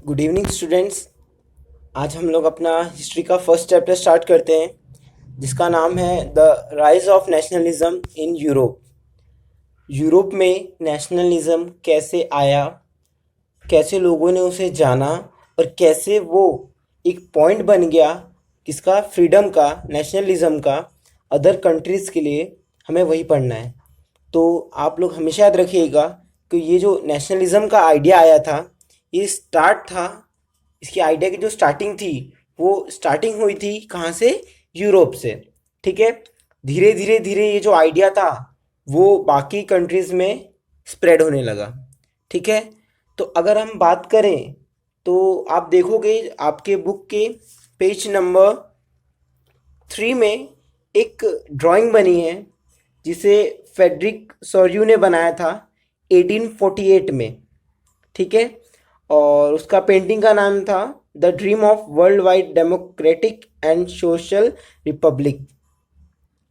Good evening students. आज हम लोग अपना हिस्ट्री का फर्स्ट चैप्टर स्टार्ट करते हैं, जिसका नाम है the rise of nationalism in Europe. Europe में नेशनलिज्म कैसे आया, कैसे लोगों ने उसे जाना और कैसे वो एक पॉइंट बन गया किसका, फ्रीडम का, नेशनलिज्म का अदर कंट्रीज़ के लिए। हमें वही पढ़ना है। तो आप लोग हमेशा याद रखिएगा कि ये जो नेशनलिज्म का आइडिया आया था, ये स्टार्ट था, इसकी आइडिया की जो स्टार्टिंग थी वो स्टार्टिंग हुई थी कहाँ से, यूरोप से। ठीक है। धीरे धीरे धीरे ये जो आइडिया था वो बाकी कंट्रीज़ में स्प्रेड होने लगा। ठीक है। तो अगर हम बात करें तो आप देखोगे आपके बुक के पेज नंबर 3 में एक ड्राइंग बनी है जिसे फेडरिक सोर्यू ने बनाया था 1848 में। ठीक है। और उसका पेंटिंग का नाम था the dream of world wide democratic and social Republic.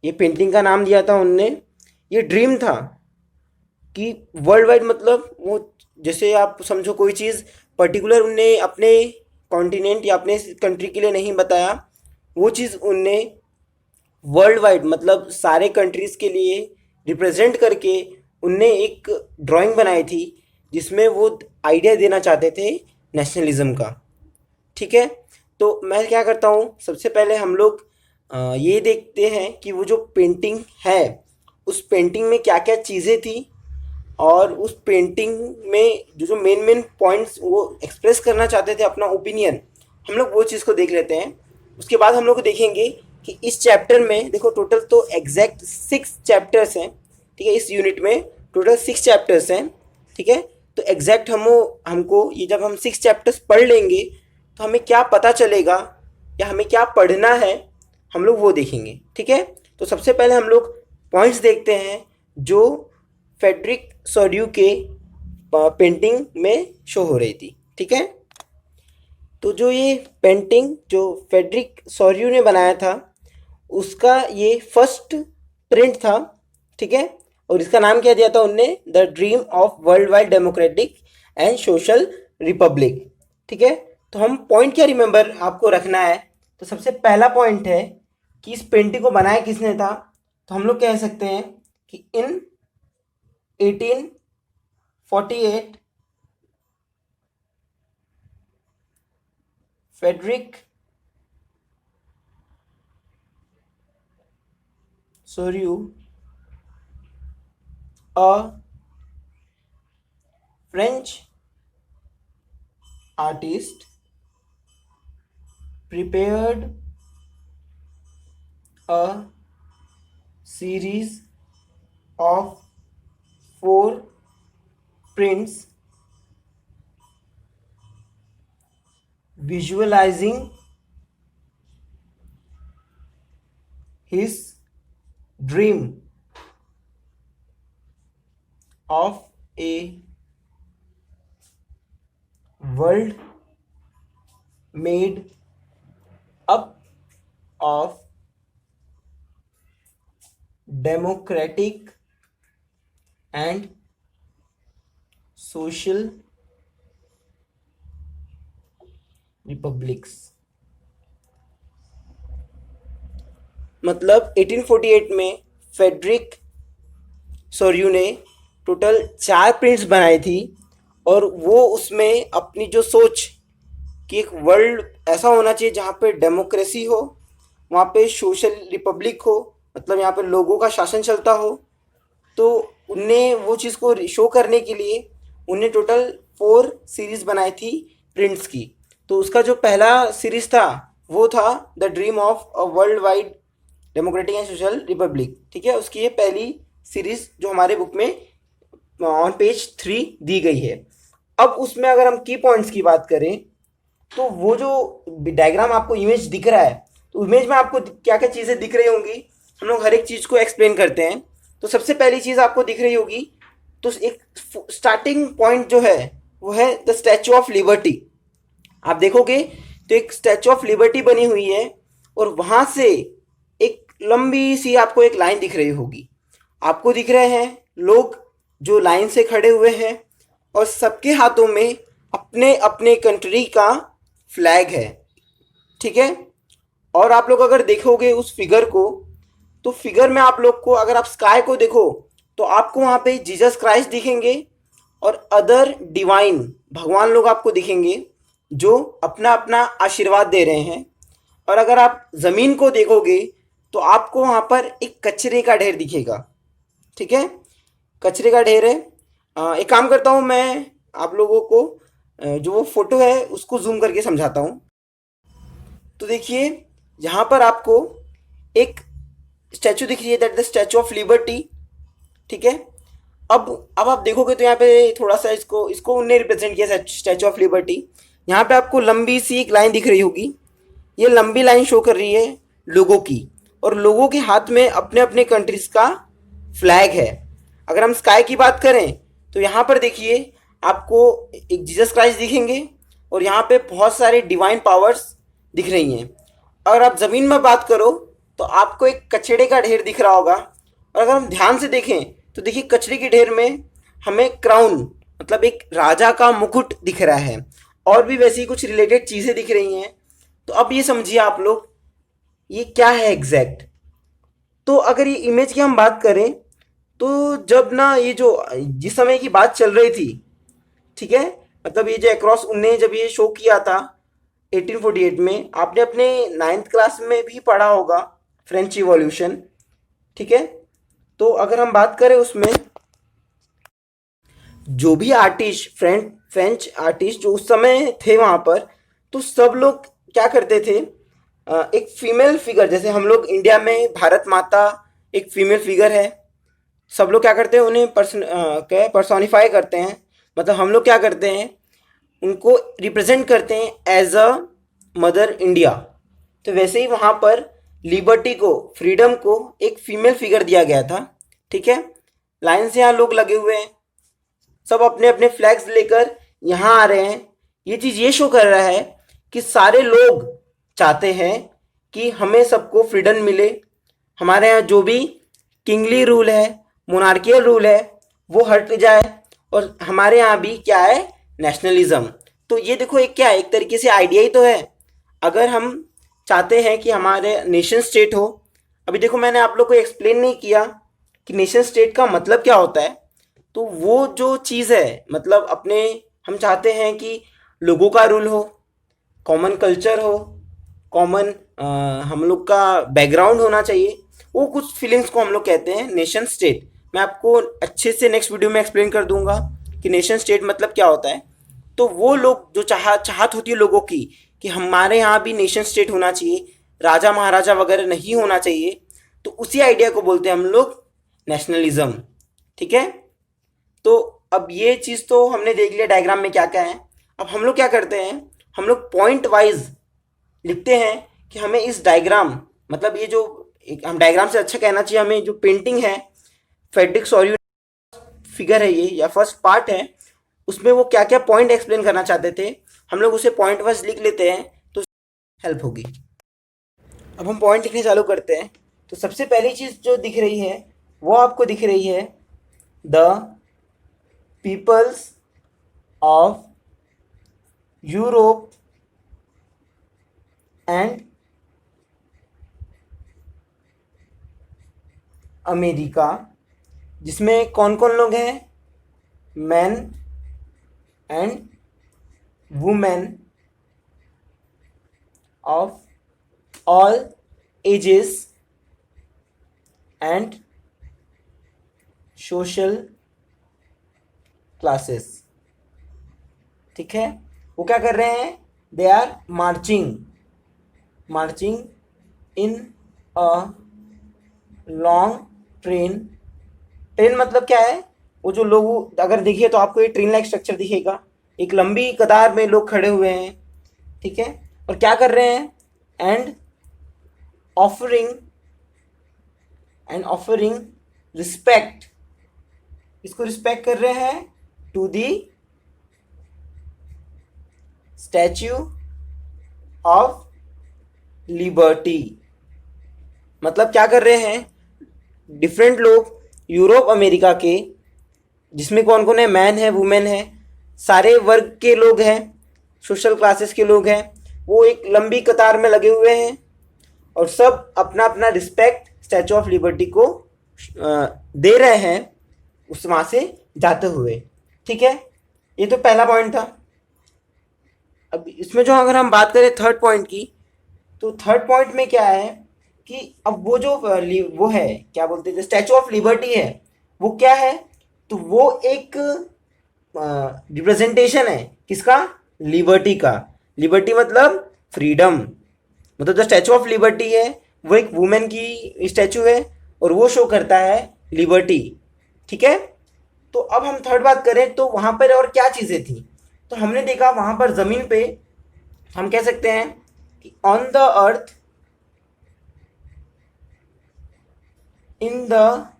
ये पेंटिंग का नाम दिया था उनने। ये ड्रीम था कि वर्ल्ड वाइड, मतलब वो जैसे आप समझो कोई चीज़ पर्टिकुलर उनने अपने कॉन्टिनेंट या अपने कंट्री के लिए नहीं बताया, वो चीज़ उनने वर्ल्ड वाइड मतलब सारे कंट्रीज़ के लिए रिप्रेजेंट करके उनने एक ड्राइंग बनाई थी जिसमें वो आइडिया देना चाहते थे नेशनलिज्म का। ठीक है। तो मैं क्या करता हूँ, सबसे पहले हम लोग ये देखते हैं कि वो जो पेंटिंग है उस पेंटिंग में क्या क्या चीज़ें थी और उस पेंटिंग में जो मेन मेन पॉइंट्स वो एक्सप्रेस करना चाहते थे अपना ओपिनियन, हम लोग वो चीज़ को देख लेते हैं। उसके बाद हम लोग देखेंगे कि इस चैप्टर में देखो टोटल तो एग्जैक्ट 6 चैप्टर्स हैं। ठीक है। इस यूनिट में टोटल 6 चैप्टर्स हैं। ठीक है। तो एग्जैक्ट हमको ये जब हम 6 चैप्टर्स पढ़ लेंगे तो हमें क्या पता चलेगा या हमें क्या पढ़ना है, हम लोग वो देखेंगे। ठीक है। तो सबसे पहले हम लोग पॉइंट्स देखते हैं जो फेडरिक सोर्यू के पेंटिंग में शो हो रही थी। ठीक है। तो जो ये पेंटिंग जो फेडरिक सोर्यू ने बनाया था उसका ये फर्स्ट प्रिंट था। ठीक है। और इसका नाम क्या दिया था उनने, the dream of world wide democratic and social Republic. ठीक है। तो हम पॉइंट क्या रिमेंबर आपको रखना है, तो सबसे पहला पॉइंट है कि इस पेंटिंग को बनाया किसने था। तो हम लोग कह सकते हैं कि इन 1848 Frederick सोर्यू, a French artist, prepared a series of 4 prints visualizing his dream of a world made up of democratic and social republics. मतलब 1848 में फेडरिक सोर्यू ने टोटल 4 प्रिंट्स बनाई थी और वो उसमें अपनी जो सोच कि एक वर्ल्ड ऐसा होना चाहिए जहाँ पे डेमोक्रेसी हो, वहाँ पे सोशल रिपब्लिक हो, मतलब यहाँ पे लोगों का शासन चलता हो, तो उनने वो चीज़ को शो करने के लिए उन्हें टोटल 4 सीरीज़ बनाई थी प्रिंट्स की। तो उसका जो पहला सीरीज़ था वो था the dream of a world wide democratic and social Republic. ठीक है। उसकी ये पहली सीरीज़ जो हमारे बुक में ऑन पेज 3 दी गई है। अब उसमें अगर हम की पॉइंट्स की बात करें तो वो जो डायग्राम आपको इमेज दिख रहा है, तो इमेज में आपको क्या क्या चीज़ें दिख रही होंगी, हम लोग हर एक चीज़ को एक्सप्लेन करते हैं। तो सबसे पहली चीज़ आपको दिख रही होगी, तो एक स्टार्टिंग पॉइंट जो है वो है द स्टैचू ऑफ लिबर्टी। आप देखोगे तो एक स्टैचू ऑफ लिबर्टी बनी हुई है और वहाँ से एक लंबी सी आपको एक लाइन दिख रही होगी। आपको दिख रहे हैं लोग जो लाइन से खड़े हुए हैं और सबके हाथों में अपने अपने कंट्री का फ्लैग है, ठीक है। और आप लोग अगर देखोगे उस फिगर को, तो फिगर में आप लोग को, अगर आप स्काई को देखो तो आपको वहाँ पे जीसस क्राइस्ट दिखेंगे और अदर डिवाइन भगवान लोग आपको दिखेंगे जो अपना अपना आशीर्वाद दे रहे हैं। और अगर आप ज़मीन को देखोगे तो आपको वहाँ पर एक कचरे का ढेर दिखेगा, ठीक है। कचरे का ढेर है। एक काम करता हूँ, मैं आप लोगों को जो वो फोटो है उसको जूम करके समझाता हूँ। तो देखिए यहाँ पर आपको एक स्टैचू दिख रही है, that the statue of liberty, ठीक है। अब आप देखोगे तो यहाँ पे थोड़ा सा इसको इसको उनने रिप्रेजेंट किया, स्टैचू ऑफ लिबर्टी। यहाँ पे आपको लंबी सी एक लाइन दिख रही होगी, ये लंबी लाइन शो कर रही है लोगों की, और लोगों के हाथ में अपने अपने कंट्रीज का फ्लैग है। अगर हम स्काई की बात करें तो यहाँ पर देखिए आपको एक जीसस क्राइस्ट दिखेंगे और यहाँ पे बहुत सारे डिवाइन पावर्स दिख रही हैं। अगर आप ज़मीन में बात करो तो आपको एक कचड़े का ढेर दिख रहा होगा, और अगर हम ध्यान से देखें तो देखिए कचरे के ढेर में हमें क्राउन मतलब एक राजा का मुकुट दिख रहा है, और भी वैसी कुछ रिलेटेड चीज़ें दिख रही हैं। तो अब ये समझिए आप लोग ये क्या है एग्जैक्ट। तो अगर ये इमेज की हम बात करें तो जब ना ये जो जिस समय की बात चल रही थी, ठीक है, मतलब ये जो अक्रॉस उनने जब ये शो किया था 1848 में, आपने अपने 9th क्लास में भी पढ़ा होगा फ्रेंच रिवॉल्यूशन, ठीक है। तो अगर हम बात करें उसमें जो भी आर्टिस्ट फ्रेंच आर्टिस्ट जो उस समय थे वहाँ पर, तो सब लोग क्या करते थे, एक फीमेल फिगर, जैसे हम लोग इंडिया में भारत माता एक फीमेल फिगर है, सब लोग क्या करते हैं उन्हें क्या पर्सोनिफाई करते हैं, मतलब हम लोग क्या करते हैं उनको रिप्रेजेंट करते हैं एज अ मदर इंडिया। तो वैसे ही वहाँ पर लिबर्टी को, फ्रीडम को एक फीमेल फिगर दिया गया था, ठीक है। लाइन से यहाँ लोग लगे हुए हैं, सब अपने अपने फ्लैग्स लेकर यहाँ आ रहे हैं। ये चीज़ ये शो कर रहा है कि सारे लोग चाहते हैं कि हमें सबको फ्रीडम मिले, हमारे यहाँ जो भी किंगली रूल है, मोनार्कियल रूल है, वो हट जाए, और हमारे यहाँ भी क्या है, नेशनलिज्म। तो ये देखो एक क्या है, एक तरीके से आइडिया ही तो है। अगर हम चाहते हैं कि हमारे नेशन स्टेट हो, अभी देखो मैंने आप लोग को एक्सप्लेन नहीं किया कि नेशन स्टेट का मतलब क्या होता है। तो वो जो चीज़ है, मतलब अपने हम चाहते हैं कि लोगों का रूल हो, कॉमन कल्चर हो, कॉमन हम लोग का बैकग्राउंड होना चाहिए, वो कुछ फीलिंग्स को हम लोग कहते हैं नेशन स्टेट। मैं आपको अच्छे से नेक्स्ट वीडियो में एक्सप्लेन कर दूंगा कि नेशन स्टेट मतलब क्या होता है। तो वो लोग जो चाहत होती है लोगों की कि हमारे यहाँ भी नेशन स्टेट होना चाहिए, राजा महाराजा वगैरह नहीं होना चाहिए, तो उसी आइडिया को बोलते हैं हम लोग नेशनलिज्म, ठीक है। तो अब ये चीज़ तो हमने देख लिया डायग्राम में क्या क्या है। अब हम लोग क्या करते हैं, हम लोग पॉइंट वाइज लिखते हैं कि हमें इस डायग्राम, मतलब ये जो एक हम डायग्राम से अच्छा कहना चाहिए, हमें जो पेंटिंग है फेड्रिक सॉर्यूट फिगर है ये, या फर्स्ट पार्ट है, उसमें वो क्या क्या पॉइंट एक्सप्लेन करना चाहते थे, हम लोग उसे पॉइंट वाइज लिख लेते हैं तो हेल्प होगी। अब हम पॉइंट लिखने चालू करते हैं। तो सबसे पहली चीज़ जो दिख रही है वो आपको दिख रही है, the peoples of Europe and America, जिसमें कौन कौन लोग हैं, man and women of all ages and social classes, ठीक है। वो क्या कर रहे हैं, they are marching in a long train मतलब क्या है, वो जो लोग अगर देखिए तो आपको ये ट्रेन लाइक स्ट्रक्चर दिखेगा, एक लंबी कतार में लोग खड़े हुए हैं, ठीक है। और क्या कर रहे हैं, एंड ऑफरिंग रिस्पेक्ट, इसको रिस्पेक्ट कर रहे हैं to the Statue of Liberty. मतलब क्या कर रहे हैं, डिफरेंट लोग यूरोप अमेरिका के, जिसमें कौन कौन है, मैन है, वुमेन है, सारे वर्ग के लोग हैं, सोशल क्लासेस के लोग हैं, वो एक लंबी कतार में लगे हुए हैं और सब अपना अपना रिस्पेक्ट स्टैचू ऑफ लिबर्टी को दे रहे हैं उस वहाँ से जाते हुए। ठीक है, ये तो पहला पॉइंट था। अब इसमें जो अगर हम बात करें थर्ड पॉइंट की, तो थर्ड पॉइंट में क्या है कि अब वो जो वो है, क्या बोलते हैं, स्टैचू ऑफ लिबर्टी है, वो क्या है, तो वो एक रिप्रेजेंटेशन है किसका, लिबर्टी का। लिबर्टी मतलब फ्रीडम, मतलब जो स्टैचू ऑफ लिबर्टी है वो एक वुमेन की स्टैचू है और वो शो करता है लिबर्टी। ठीक है, तो अब हम थर्ड बात करें तो वहाँ पर और क्या चीज़ें थी, तो हमने देखा वहाँ पर ज़मीन पे हम कह सकते हैं कि on the earth, in the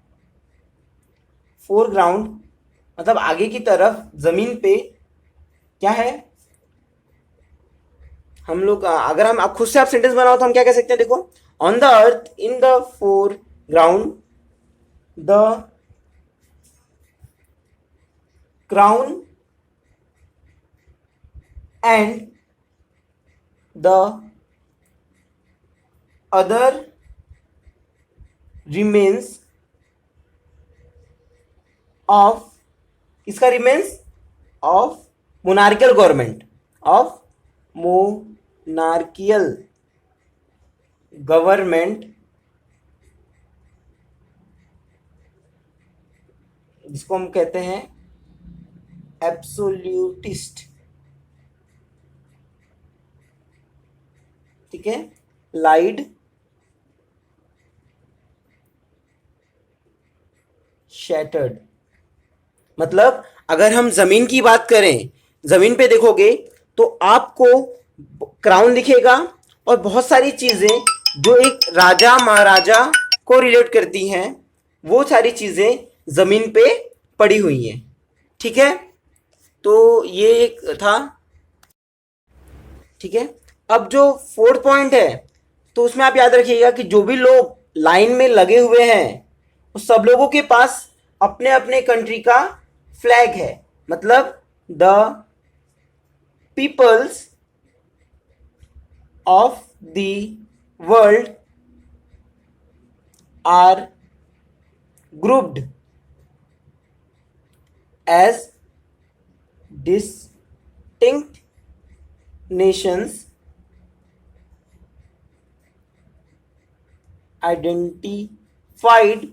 foreground, मतलब आगे की तरफ ज़मीन पे क्या है, हम लोग अगर हम आप खुद से आप सेंटेंस बनाओ तो हम क्या कह सकते हैं, देखो, on the earth in the foreground the crown and the other remains of, इसका remains of monarchial government, of monarchial government, जिसको हम कहते हैं एब्सोल्यूटिस्ट। ठीक है, लाइड शैटर्ड, मतलब अगर हम जमीन की बात करें, जमीन पे देखोगे तो आपको क्राउन दिखेगा और बहुत सारी चीजें जो एक राजा महाराजा को रिलेट करती हैं, वो सारी चीजें जमीन पे पड़ी हुई हैं। ठीक है, तो ये एक था। ठीक है, अब जो फोर्थ पॉइंट है तो उसमें आप याद रखिएगा कि जो भी लोग लाइन में लगे हुए हैं उस सब लोगों के पास अपने अपने कंट्री का फ्लैग है, मतलब the peoples of the world are grouped as distinct nations identified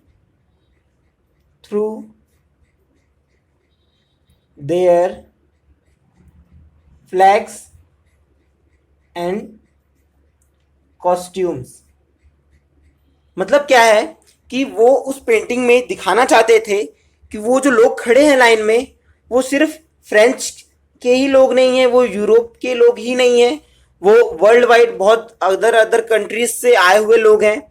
through their flags and costumes। मतलब क्या है कि वो उस पेंटिंग में दिखाना चाहते थे कि वो जो लोग खड़े हैं लाइन में वो सिर्फ फ्रेंच के ही लोग नहीं हैं, वो यूरोप के लोग ही नहीं हैं, वो वर्ल्ड वाइड बहुत अदर अदर कंट्रीज से आए हुए लोग हैं।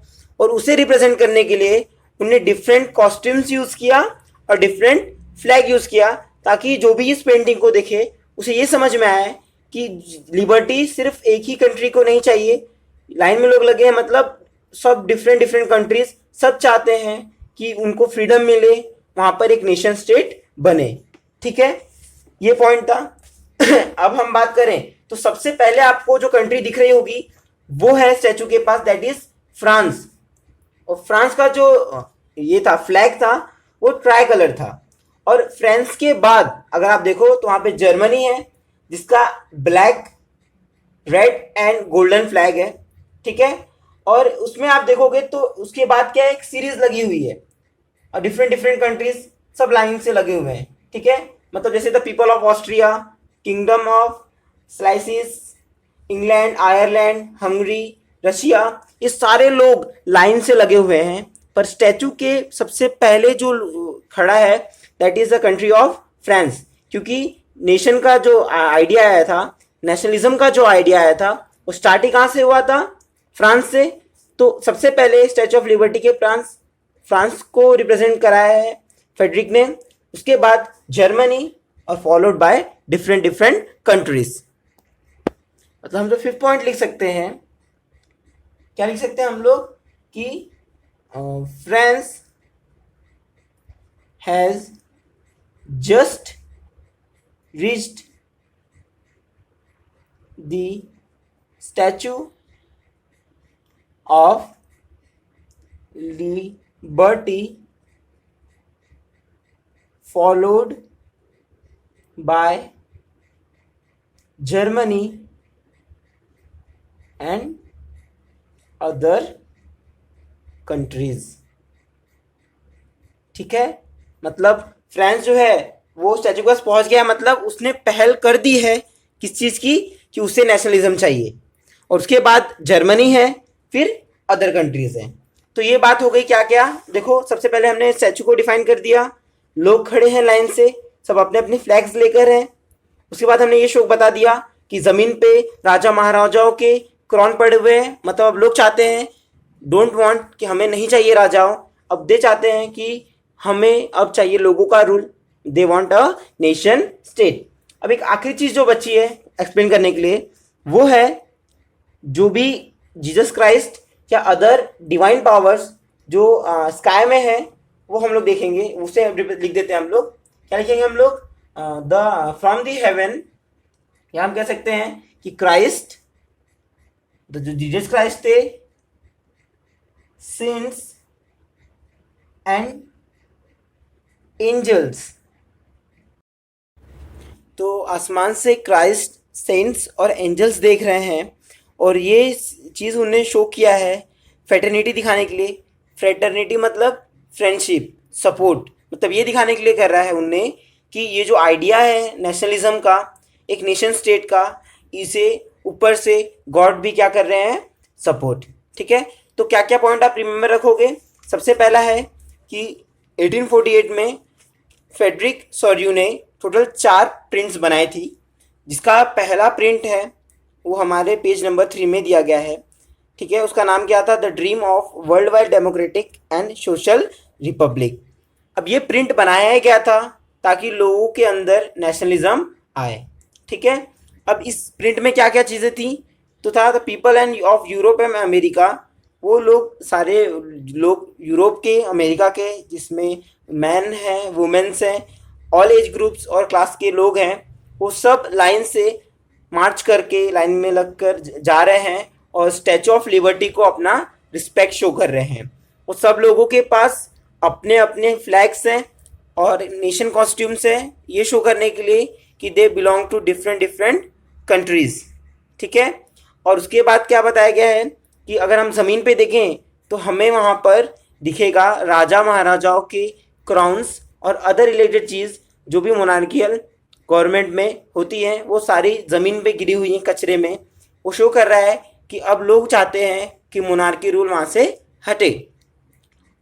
और उसे रिप्रेजेंट करने के लिए उन्होंने डिफरेंट कॉस्ट्यूम्स यूज़ किया और डिफरेंट फ्लैग यूज़ किया, ताकि जो भी इस पेंटिंग को देखे उसे ये समझ में आए कि लिबर्टी सिर्फ एक ही कंट्री को नहीं चाहिए। लाइन में लोग लगे हैं मतलब सब डिफरेंट डिफरेंट कंट्रीज सब चाहते हैं कि उनको फ्रीडम मिले, वहां पर एक नेशन स्टेट बने। ठीक है, ये पॉइंट था। अब हम बात करें तो सबसे पहले आपको जो कंट्री दिख रही होगी वो है स्टैचू के पास, दैट इज फ्रांस। और फ्रांस का जो ये था फ्लैग था वो ट्राई कलर था। और फ्रांस के बाद अगर आप देखो तो वहां पे जर्मनी है जिसका black red and golden flag है। ठीक है, और उसमें आप देखोगे तो उसके बाद क्या है, एक सीरीज लगी हुई है और डिफरेंट डिफरेंट कंट्रीज सब लाइन से लगे हुए हैं। ठीक है, मतलब जैसे the people of Austria, kingdom of slices, England, Ireland, Hungary, Russia, ये सारे लोग लाइन से लगे हुए हैं। पर स्टैचू के सबसे पहले जो खड़ा है that is the country of France, क्योंकि नेशन का जो आइडिया आया था, नेशनलिज्म का जो आइडिया आया था, वो स्टार्टिंग कहाँ से हुआ था, फ्रांस से। तो सबसे पहले स्टैचू ऑफ लिबर्टी के फ्रांस को रिप्रेजेंट कराया है फेडरिक ने, उसके बाद जर्मनी और followed by different different countries. मतलब हम जो फिफ्थ पॉइंट लिख सकते हैं, क्या लिख सकते हैं हम लोग कि France has just reached the Statue of Liberty, followed by Germany and other countries। ठीक है, मतलब फ्रांस जो है वो स्टैचू के पास पहुंच गया, मतलब उसने पहल कर दी है किस चीज़ की, कि उसे नेशनलिज्म चाहिए। और उसके बाद जर्मनी है, फिर अदर कंट्रीज हैं। तो ये बात हो गई क्या क्या, देखो सबसे पहले हमने स्टैचू को डिफाइन कर दिया, लोग खड़े हैं लाइन से, सब अपने अपने फ्लैग्स लेकर हैं। उसके बाद हमने ये शौक बता दिया कि ज़मीन पे राजा महाराजाओं के क्रॉन पड़े हुए हैं, मतलब अब लोग चाहते हैं, डोंट वांट कि हमें नहीं चाहिए राजाओं, अब दे चाहते हैं कि हमें अब चाहिए लोगों का rule, they want a nation state. अब एक आखिरी चीज़ जो बची है एक्सप्लेन करने के लिए, वो है जो भी जीसस क्राइस्ट या अदर डिवाइन पावर्स जो स्काई में है वो हम लोग देखेंगे। उसे लिख देते हैं हम लोग, क्या लिखेंगे हम लोग, द फ्रॉम द हेवन, या हम कह सकते हैं कि क्राइस्ट, जो जीसस क्राइस्ट थे, सेंट्स एंड एंजल्स। तो आसमान से क्राइस्ट, सेंट्स और एंजल्स देख रहे हैं, और ये चीज़ उन्होंने शो किया है फ्रेटर्निटी दिखाने के लिए। फ्रेटर्निटी मतलब फ्रेंडशिप, सपोर्ट, मतलब ये दिखाने के लिए कर रहा है उनने कि ये जो आइडिया है नेशनलिज्म का, एक नेशन स्टेट का, इसे ऊपर से गॉड भी क्या कर रहे हैं, सपोर्ट। ठीक है, तो क्या क्या पॉइंट आप रिमेंबर रखोगे। सबसे पहला है कि 1848 में फ्रेडरिक सोर्यू ने टोटल 4 प्रिंट्स बनाई थी, जिसका पहला प्रिंट है वो हमारे पेज नंबर 3 में दिया गया है। ठीक है, उसका नाम क्या था, the dream of world wide democratic and social Republic. अब ये प्रिंट बनाया गया था ताकि लोगों के अंदर नेशनलिज्म आए। ठीक है, अब इस प्रिंट में क्या क्या चीज़ें थी, तो था the people end of Europe and America, वो लोग सारे लोग यूरोप के, अमेरिका के, जिसमें मैन हैं, वुमेन्स हैं, ऑल एज ग्रुप्स और क्लास के लोग हैं, वो सब लाइन से मार्च करके लाइन में लगकर जा रहे हैं और स्टैचू ऑफ लिबर्टी को अपना रिस्पेक्ट शो कर रहे हैं। वो सब लोगों के पास अपने अपने फ्लैग्स हैं और नेशन कॉस्ट्यूम्स हैं, ये शो करने के लिए कि they belong to different different countries. ठीक है, और उसके बाद क्या बताया गया है कि अगर हम ज़मीन पे देखें तो हमें वहाँ पर दिखेगा राजा महाराजाओं के क्राउन्स और अदर रिलेटेड चीज़ जो भी मोनार्कियल गवर्नमेंट में होती हैं, वो सारी ज़मीन पे गिरी हुई हैं कचरे में। वो शो कर रहा है कि अब लोग चाहते हैं कि मोनार्की रूल वहाँ से हटे।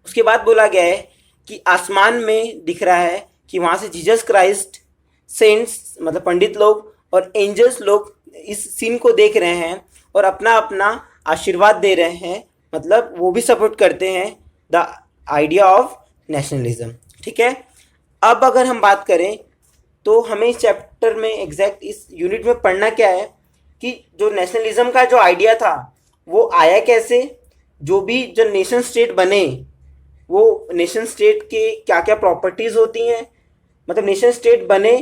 उसके बाद बोला गया है कि आसमान में दिख रहा है कि वहाँ से जीसस क्राइस्ट, सेंट्स मतलब पंडित लोग और एंजल्स लोग इस सीन को देख रहे हैं और अपना अपना आशीर्वाद दे रहे हैं, मतलब वो भी सपोर्ट करते हैं द आइडिया ऑफ नेशनलिज्म। ठीक है, अब अगर हम बात करें तो हमें इस चैप्टर में एग्जैक्ट इस यूनिट में पढ़ना क्या है कि जो नेशनलिज्म का जो आइडिया था वो आया कैसे, जो भी जो नेशन स्टेट बने वो नेशन स्टेट के क्या क्या प्रॉपर्टीज़ होती हैं, मतलब नेशन स्टेट बने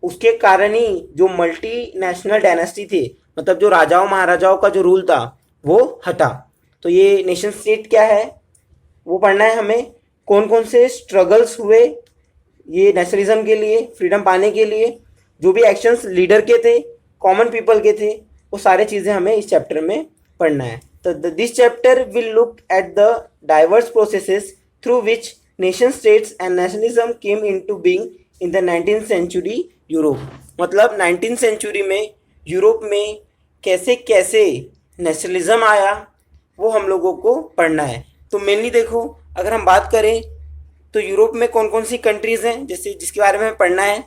उसके कारण ही जो मल्टी नेशनल डायनेस्टी थे, मतलब जो राजाओं महाराजाओं का जो रूल था वो हटा। तो ये नेशन स्टेट क्या है वो पढ़ना है हमें, कौन कौन से स्ट्रगल्स हुए ये नेशनलिज्म के लिए, फ्रीडम पाने के लिए, जो भी एक्शंस लीडर के थे, कॉमन पीपल के थे, वो सारे चीज़ें हमें इस चैप्टर में पढ़ना है। तो this chapter will look at the diverse processes through which nation states and nationalism came into being in the 19th century Europe. मतलब 19th सेंचुरी में यूरोप में कैसे कैसे नेशनलिज्म आया वो हम लोगों को पढ़ना है। तो मेनली देखो, अगर हम बात करें तो यूरोप में कौन कौन सी कंट्रीज़ हैं जैसे जिसके बारे में पढ़ना है,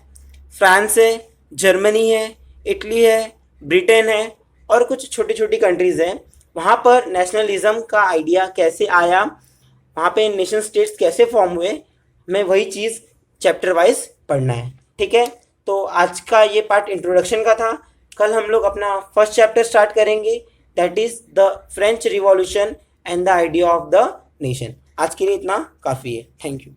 फ्रांस है, जर्मनी है, इटली है, ब्रिटेन है और कुछ छोटी छोटी कंट्रीज़ हैं। वहाँ पर नेशनलिज्म का आइडिया कैसे आया, वहाँ पे नेशन स्टेट्स कैसे फॉर्म हुए, हमें वही चीज़ चैप्टर वाइज पढ़ना है। ठीक है, तो आज का ये पार्ट इंट्रोडक्शन का था। कल हम लोग अपना फर्स्ट चैप्टर स्टार्ट करेंगे, that is the French revolution and the idea of the nation. आज के लिए इतना काफ़ी है। Thank you.